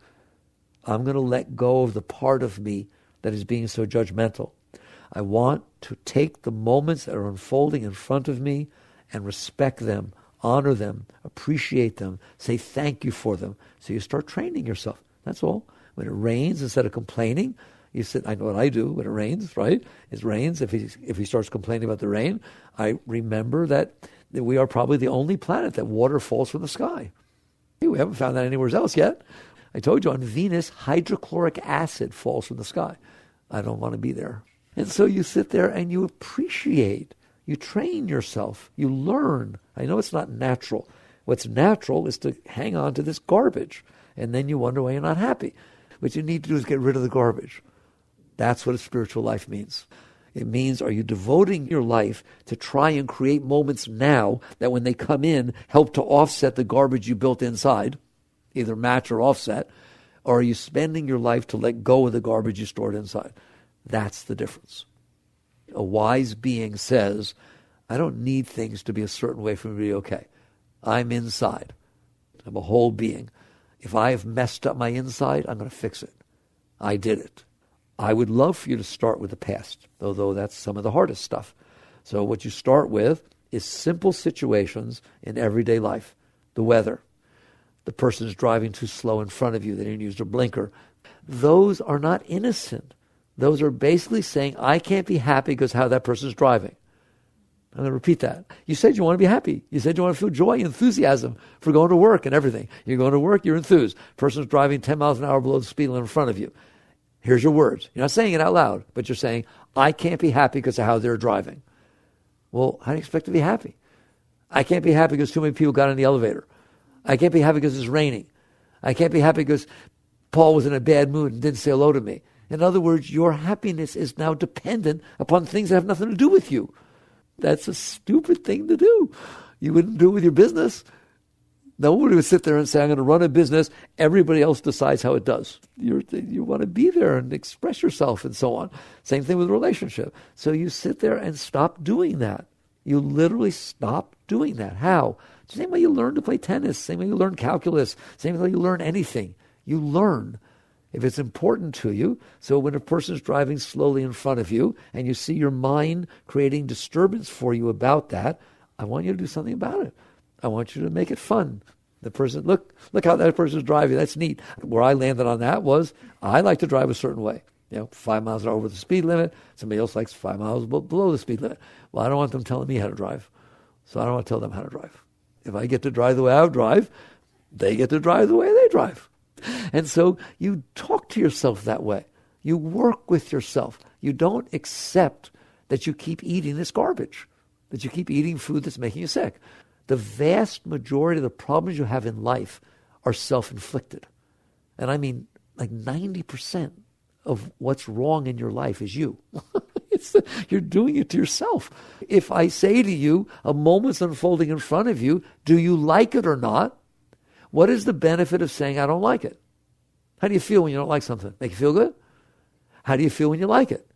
I'm going to let go of the part of me that is being so judgmental. I want to take the moments that are unfolding in front of me and respect them, honor them, appreciate them, say thank you for them. So you start training yourself. That's all. When it rains, instead of complaining, you sit. I know what I do when it rains, right? It rains. If he starts complaining about the rain, I remember that we are probably the only planet that water falls from the sky. We haven't found that anywhere else yet. I told you on Venus, hydrochloric acid falls from the sky. I don't want to be there. And so you sit there and you appreciate. You train yourself. You learn. I know it's not natural. What's natural is to hang on to this garbage. And then you wonder why you're not happy. What you need to do is get rid of the garbage. That's what a spiritual life means. It means, are you devoting your life to try and create moments now that when they come in, help to offset the garbage you built inside, either match or offset, or are you spending your life to let go of the garbage you stored inside? That's the difference. A wise being says, I don't need things to be a certain way for me to be okay. I'm inside. I'm a whole being. If I have messed up my inside, I'm going to fix it. I did it. I would love for you to start with the past, although that's some of the hardest stuff. So what you start with is simple situations in everyday life. The weather. The person's driving too slow in front of you. They didn't use their blinker. Those are not innocent. Those are basically saying, I can't be happy because how that person's driving. I'm going to repeat that. You said you want to be happy. You said you want to feel joy, enthusiasm for going to work and everything. You're going to work, you're enthused. Person's driving 10 miles an hour below the speed limit in front of you. Here's your words. You're not saying it out loud, but you're saying, I can't be happy because of how they're driving. Well, how do you expect to be happy? I can't be happy because too many people got in the elevator. I can't be happy because it's raining. I can't be happy because Paul was in a bad mood and didn't say hello to me. In other words, your happiness is now dependent upon things that have nothing to do with you. That's a stupid thing to do. You wouldn't do it with your business. Nobody would sit there and say, I'm going to run a business. Everybody else decides how it does. You want to be there and express yourself and so on. Same thing with a relationship. So you sit there and stop doing that. You literally stop doing that. How? Same way you learn to play tennis. Same way you learn calculus. Same way you learn anything. You learn. If it's important to you. So when a person's driving slowly in front of you and you see your mind creating disturbance for you about that, I want you to do something about it. I want you to make it fun. The person, look how that person's driving. That's neat. Where I landed on that was, I like to drive a certain way. 5 miles an hour over the speed limit. Somebody else likes 5 miles below the speed limit. Well, I don't want them telling me how to drive. So I don't want to tell them how to drive. If I get to drive the way I drive, they get to drive the way they drive. And so you talk to yourself that way. You work with yourself. You don't accept that you keep eating this garbage, that you keep eating food that's making you sick. The vast majority of the problems you have in life are self-inflicted. And I mean, like 90% of what's wrong in your life is you. You're doing it to yourself. If I say to you, a moment's unfolding in front of you, do you like it or not? What is the benefit of saying, I don't like it? How do you feel when you don't like something? Make you feel good? How do you feel when you like it?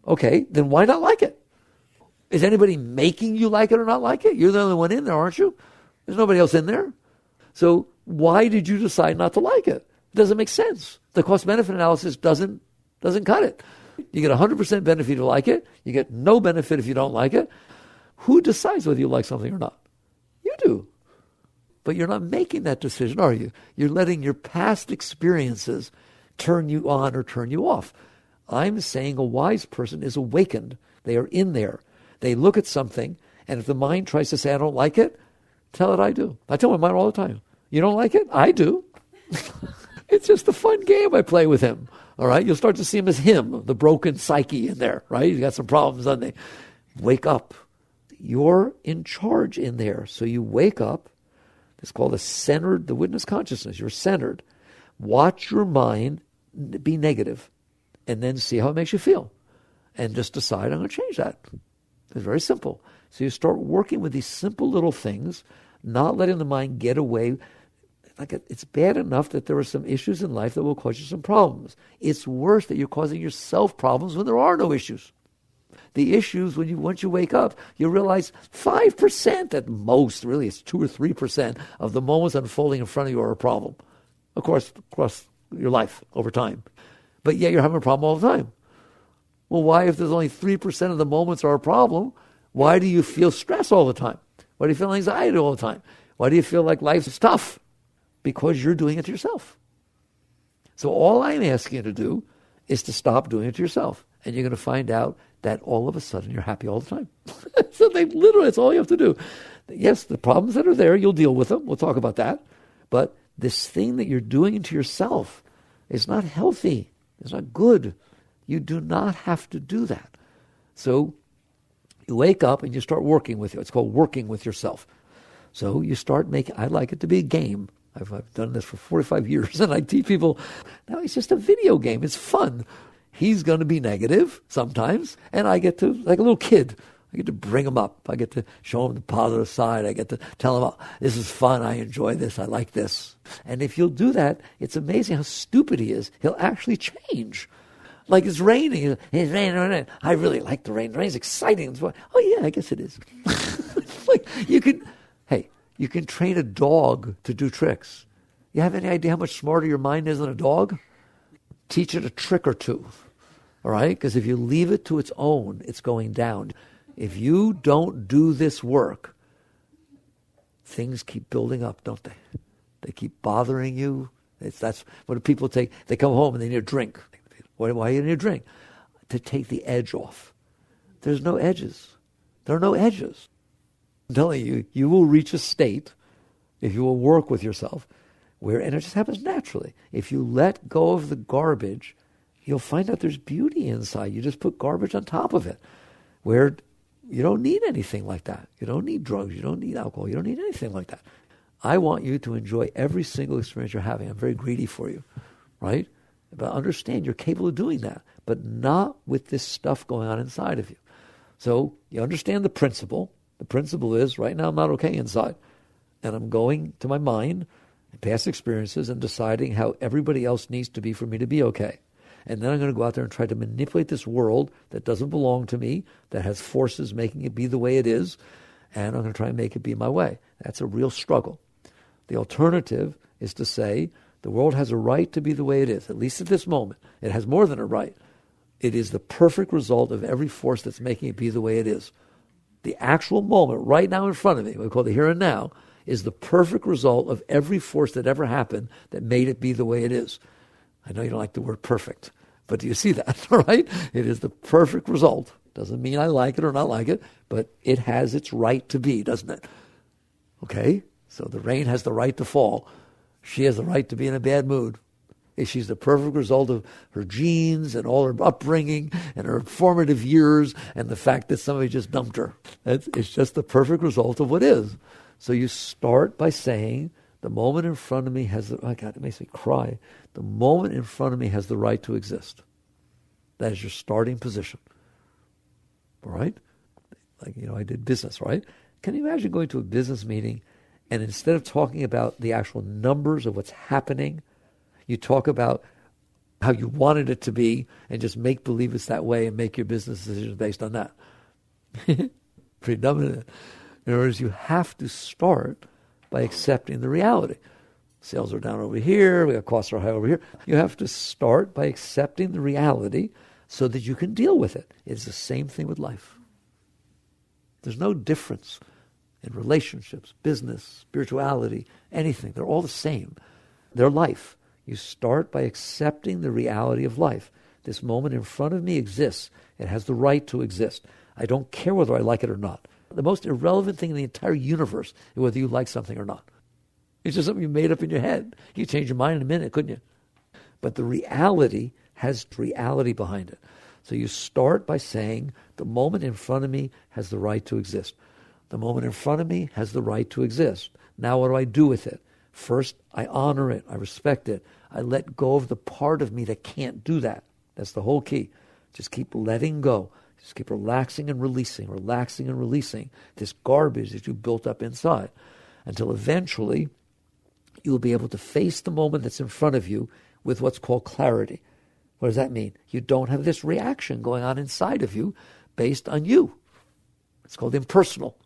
Okay, then why not like it? Is anybody making you like it or not like it? You're the only one in there, aren't you? There's nobody else in there. So why did you decide not to like it? It doesn't make sense. The cost-benefit analysis doesn't cut it. You get 100% benefit if you like it. You get no benefit if you don't like it. Who decides whether you like something or not? You do. But you're not making that decision, are you? You're letting your past experiences turn you on or turn you off. I'm saying a wise person is awakened. They are in there. They look at something, and if the mind tries to say, I don't like it, tell it I do. I tell my mind all the time, you don't like it? I do. It's just a fun game I play with him. All right? You'll start to see him as him, the broken psyche in there, right? He's got some problems, doesn't he? Wake up. You're in charge in there. So you wake up. It's called the witness consciousness. You're centered. Watch your mind be negative and then see how it makes you feel. And just decide, I'm going to change that. It's very simple. So you start working with these simple little things, not letting the mind get away. It's bad enough that there are some issues in life that will cause you some problems. It's worse that you're causing yourself problems when there are no issues. The issues, once you wake up, you realize 5% at most, really it's 2 or 3% of the moments unfolding in front of you are a problem. Of course, across your life over time. But yet you're having a problem all the time. Well, why, if there's only 3% of the moments are a problem, why do you feel stress all the time? Why do you feel anxiety all the time? Why do you feel like life is tough? Because you're doing it to yourself. So all I'm asking you to do is to stop doing it to yourself. And you're going to find out that all of a sudden you're happy all the time. So that's all you have to do. Yes, the problems that are there, you'll deal with them. We'll talk about that. But this thing that you're doing to yourself is not healthy. It's not good. You do not have to do that. So you wake up and you start working with it. It's called working with yourself. So you start making, I like it to be a game. I've done this for 45 years, and I teach people, now it's just a video game. It's fun. He's going to be negative sometimes, and I get to, like a little kid, I get to bring him up. I get to show him the positive side. I get to tell him, oh, this is fun. I enjoy this. I like this. And if you'll do that, it's amazing how stupid he is. He'll actually change. Like it's raining. It's raining. I really like the rain. The rain's exciting. Oh, yeah, I guess it is. Like you can train a dog to do tricks. You have any idea how much smarter your mind is than a dog? Teach it a trick or two, all right? Because if you leave it to its own, it's going down. If you don't do this work, things keep building up, don't they? They keep bothering you. That's what do people take? They come home and they need a drink. Why do you need a drink? To take the edge off. There's no edges. There are no edges. I'm telling you, you will reach a state, if you will work with yourself, where, and it just happens naturally, if you let go of the garbage, you'll find out there's beauty inside. You just put garbage on top of it, where you don't need anything like that. You don't need drugs. You don't need alcohol. You don't need anything like that. I want you to enjoy every single experience you're having. I'm very greedy for you, right? But understand you're capable of doing that, but not with this stuff going on inside of you. So you understand the principle. The principle is, right now I'm not okay inside. And I'm going to my mind and past experiences and deciding how everybody else needs to be for me to be okay. And then I'm going to go out there and try to manipulate this world that doesn't belong to me, that has forces making it be the way it is, and I'm going to try and make it be my way. That's a real struggle. The alternative is to say, the world has a right to be the way it is, at least at this moment. It has more than a right. It is the perfect result of every force that's making it be the way it is. The actual moment right now in front of me, we call the here and now, is the perfect result of every force that ever happened that made it be the way it is. I know you don't like the word perfect, but do you see that, all right? It is the perfect result. Doesn't mean I like it or not like it, but it has its right to be, doesn't it? Okay? So the rain has the right to fall. She has the right to be in a bad mood. She's the perfect result of her genes and all her upbringing and her formative years and the fact that somebody just dumped her. It's just the perfect result of what is. So you start by saying, the moment in front of me has the, oh God, it makes me cry. The moment in front of me has the right to exist. That is your starting position. All right? Like, I did business, right? Can you imagine going to a business meeting and instead of talking about the actual numbers of what's happening, you talk about how you wanted it to be and just make believe it's that way and make your business decisions based on that. Pretty dumb, isn't it? In other words, you have to start by accepting the reality. Sales are down over here, we got costs are high over here. You have to start by accepting the reality so that you can deal with it. It's the same thing with life. There's no difference in relationships, business, spirituality, anything. They're all the same. They're life. You start by accepting the reality of life. This moment in front of me exists. It has the right to exist. I don't care whether I like it or not. The most irrelevant thing in the entire universe is whether you like something or not. It's just something you made up in your head. You change your mind in a minute, couldn't you? But the reality has reality behind it. So you start by saying, the moment in front of me has the right to exist. The moment in front of me has the right to exist. Now what do I do with it? First, I honor it. I respect it. I let go of the part of me that can't do that. That's the whole key. Just keep letting go. Just keep relaxing and releasing this garbage that you built up inside until eventually you'll be able to face the moment that's in front of you with what's called clarity. What does that mean? You don't have this reaction going on inside of you based on you. It's called impersonal.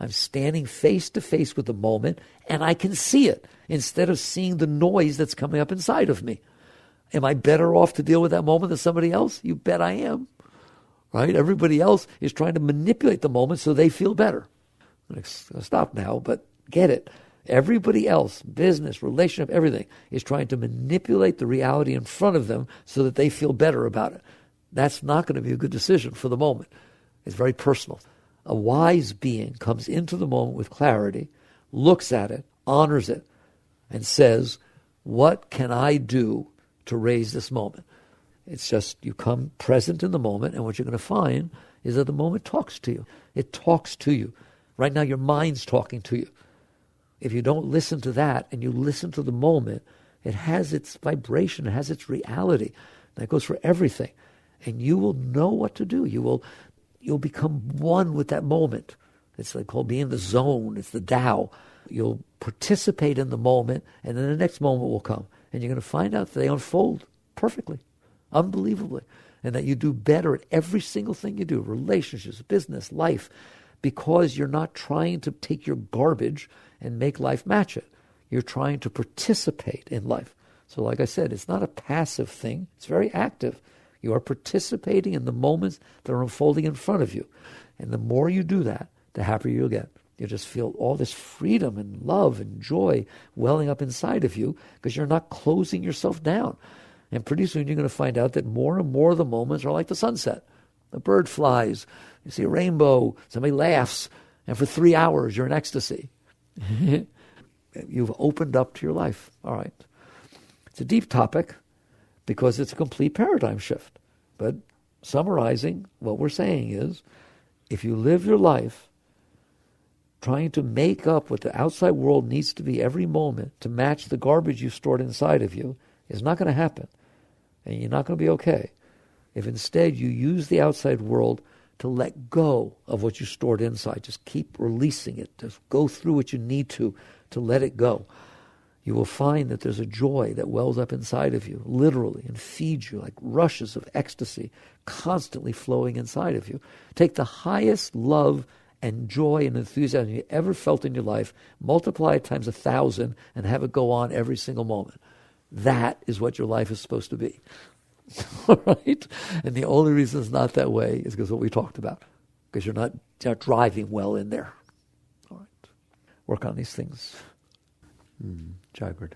I'm standing face to face with the moment and I can see it instead of seeing the noise that's coming up inside of me. Am I better off to deal with that moment than somebody else? You bet I am. Right? Everybody else is trying to manipulate the moment so they feel better. I'm going to stop now, but get it. Everybody else, business, relationship, everything, is trying to manipulate the reality in front of them so that they feel better about it. That's not going to be a good decision for the moment. It's very personal. A wise being comes into the moment with clarity, looks at it, honors it, and says, what can I do to raise this moment? It's just you come present in the moment, and what you're going to find is that the moment talks to you. It talks to you. Right now your mind's talking to you. If you don't listen to that and you listen to the moment, it has its vibration, it has its reality. That goes for everything. And you will know what to do. You'll become one with that moment. It's like called being in the zone. It's the Tao. You'll participate in the moment, and then the next moment will come. And you're going to find out that they unfold perfectly, unbelievably, and that you do better at every single thing you do, relationships, business, life, because you're not trying to take your garbage and make life match it. You're trying to participate in life. So like I said, it's not a passive thing. It's very active. You are participating in the moments that are unfolding in front of you. And the more you do that, the happier you'll get. You just feel all this freedom and love and joy welling up inside of you because you're not closing yourself down. And pretty soon you're going to find out that more and more of the moments are like the sunset. A bird flies, you see a rainbow, somebody laughs, and for 3 hours you're in ecstasy. You've opened up to your life. All right. It's a deep topic because it's a complete paradigm shift. But summarizing, what we're saying is, if you live your life trying to make up what the outside world needs to be every moment to match the garbage you've stored inside of you, it's not going to happen. And you're not going to be okay. If instead you use the outside world to let go of what you stored inside, just keep releasing it, just go through what you need to let it go, you will find that there's a joy that wells up inside of you, literally, and feeds you like rushes of ecstasy constantly flowing inside of you. Take the highest love and joy and enthusiasm you ever felt in your life, multiply it times 1,000, and have it go on every single moment. That is what your life is supposed to be. All right? And the only reason it's not that way is because of what we talked about. Because you're not driving well in there. All right. Work on these things. Jagrad.